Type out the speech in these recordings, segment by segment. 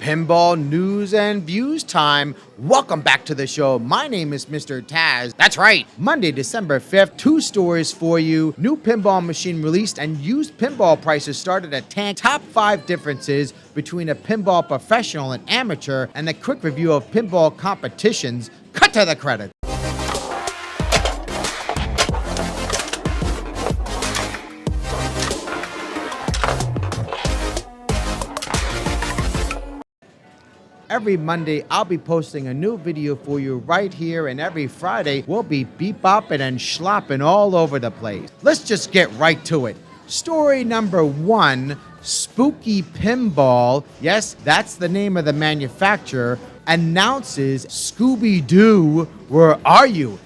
Pinball news and views time. Welcome back to the show. My name is Mr. Taz. That's right. Monday, December 5th, 2 stories for you. New pinball machine released and used pinball prices started at 10. Top 5 differences between a pinball professional and amateur, and a quick review of pinball competitions. Cut to the credits. Every Monday, I'll be posting a new video for you right here, and every Friday, we'll be beep-bopping and schlopping all over the place. Let's just get right to it. Story number 1, Spooky Pinball, yes, that's the name of the manufacturer, announces Scooby Doo, where are you?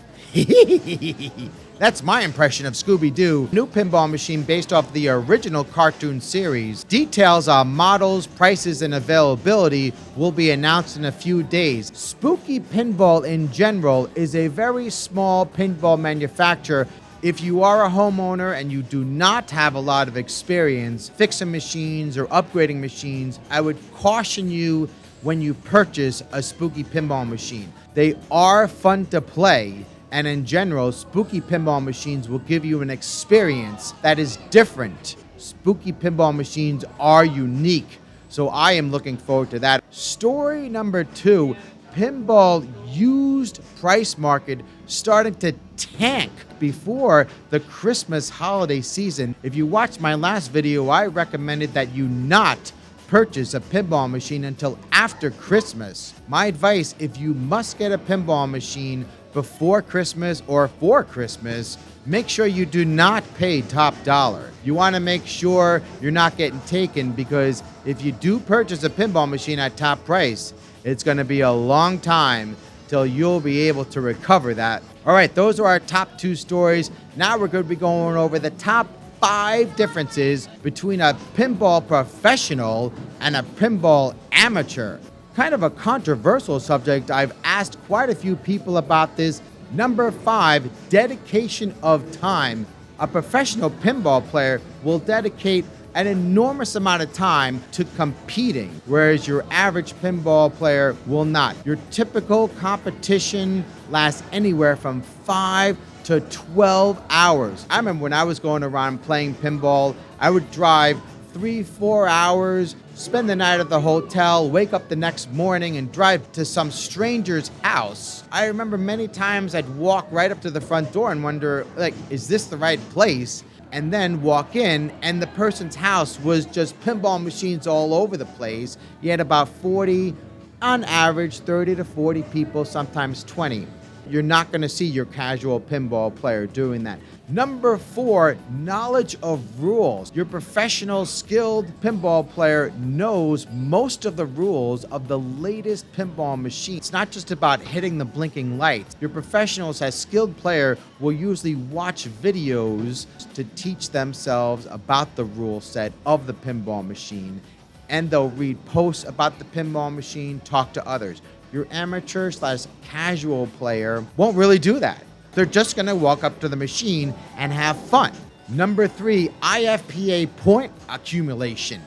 That's my impression of Scooby Doo. New pinball machine based off the original cartoon series. Details on models, prices, and availability will be announced in a few days. Spooky Pinball in general is a very small pinball manufacturer. If you are a homeowner and you do not have a lot of experience fixing machines or upgrading machines, I would caution you when you purchase a Spooky Pinball machine. They are fun to play. And in general, Spooky Pinball machines will give you an experience that is different. Spooky Pinball machines are unique, so I am looking forward to that. Story number 2, pinball used price market starting to tank before the Christmas holiday season. If you watched my last video, I recommended that you not purchase a pinball machine until after Christmas. My advice, if you must get a pinball machine before Christmas or for Christmas, make sure you do not pay top dollar. You want to make sure you're not getting taken, because if you do purchase a pinball machine at top price, it's going to be a long time till you'll be able to recover that. All right, those are our top 2 stories. Now we're going to be going over the top 5 differences between a pinball professional and a pinball amateur. Kind of a controversial subject. I've asked quite a few people about this. Number 5, dedication of time. A professional pinball player will dedicate an enormous amount of time to competing, whereas your average pinball player will not. Your typical competition lasts anywhere from 5 to 12 hours. I remember when I was going around playing pinball, I would drive 3-4 hours, spend the night at the hotel, wake up the next morning and drive to some stranger's house. I remember many times I'd walk right up to the front door and wonder, like, is this the right place? And then walk in, and the person's house was just pinball machines all over the place. You had about 40, on average, 30 to 40 people, sometimes 20. You're not going to see your casual pinball player doing that. Number 4, knowledge of rules. Your professional, skilled pinball player knows most of the rules of the latest pinball machine. It's not just about hitting the blinking lights. Your professionals, as skilled player, will usually watch videos to teach themselves about the rule set of the pinball machine, and they'll read posts about the pinball machine, talk to others. Your amateur/casual player won't really do that. They're just going to walk up to the machine and have fun. Number 3, IFPA point accumulation.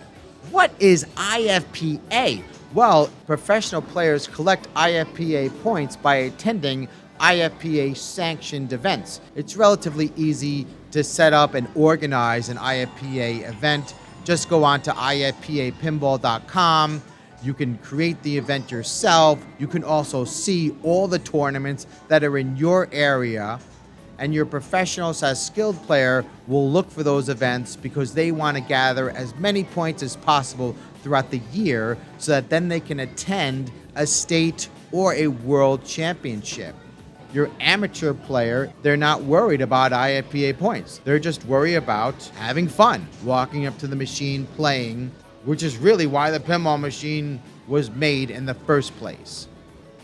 What is IFPA? Well, professional players collect IFPA points by attending IFPA sanctioned events. It's relatively easy to set up and organize an IFPA event. Just go on to ifpapinball.com. You can create the event yourself. You can also see all the tournaments that are in your area. And your professionals as skilled player will look for those events because they want to gather as many points as possible throughout the year, so that then they can attend a state or a world championship. Your amateur player, they're not worried about IFPA points. They're just worried about having fun, walking up to the machine, playing, which is really why the pinball machine was made in the first place.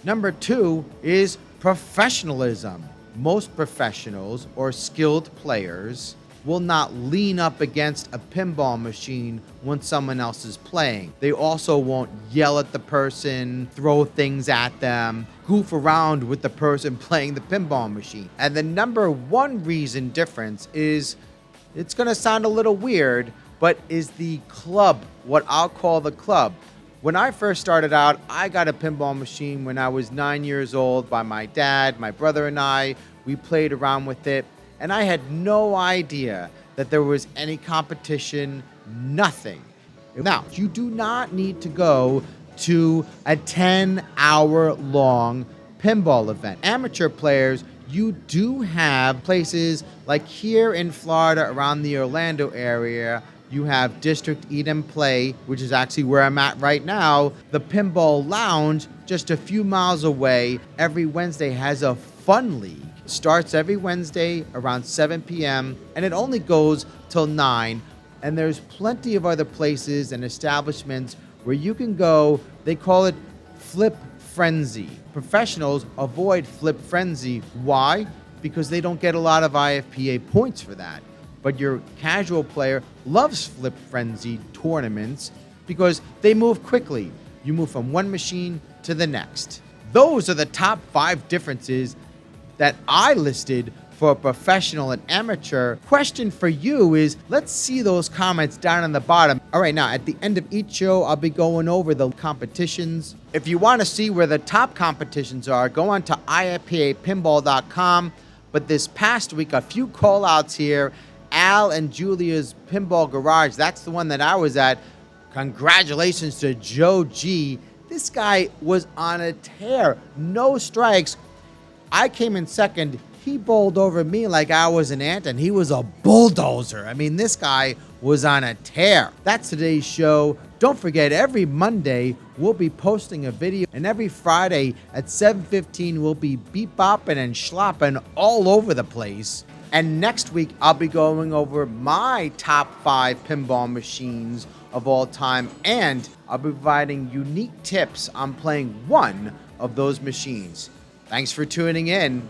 Number 2 is professionalism. Most professionals or skilled players will not lean up against a pinball machine when someone else is playing. They also won't yell at the person, throw things at them, goof around with the person playing the pinball machine. And the number 1 reason difference is, it's going to sound a little weird, but is the club, what I'll call the club. When I first started out, I got a pinball machine when I was 9 years old by my dad, my brother, and I. We played around with it, and I had no idea that there was any competition, nothing. Now, you do not need to go to a 10-hour long pinball event. Amateur players, you do have places like here in Florida around the Orlando area. You have District Eat and Play, which is actually where I'm at right now. The Pinball Lounge, just a few miles away, every Wednesday has a fun league. It starts every Wednesday around 7 p.m. and it only goes till 9. And there's plenty of other places and establishments where you can go. They call it Flip Frenzy. Professionals avoid Flip Frenzy. Why? Because they don't get a lot of IFPA points for that. But your casual player loves Flip Frenzy tournaments because they move quickly. You move from one machine to the next. Those are the top 5 differences that I listed for a professional and amateur. Question for you is, let's see those comments down on the bottom. All right, now at the end of each show, I'll be going over the competitions. If you want to see where the top competitions are, go on to IFPApinball.com. But this past week, a few call outs here. Al and Julia's Pinball Garage, that's the one that I was at. Congratulations to Joe G. This guy was on a tear. No strikes. I came in second. He bowled over me like I was an ant, and he was a bulldozer. I mean, this guy was on a tear. That's today's show. Don't forget, every Monday, we'll be posting a video, and every Friday at 7:15, we'll be beep-bopping and schlopping all over the place. And next week, I'll be going over my top 5 pinball machines of all time, and I'll be providing unique tips on playing one of those machines. Thanks for tuning in.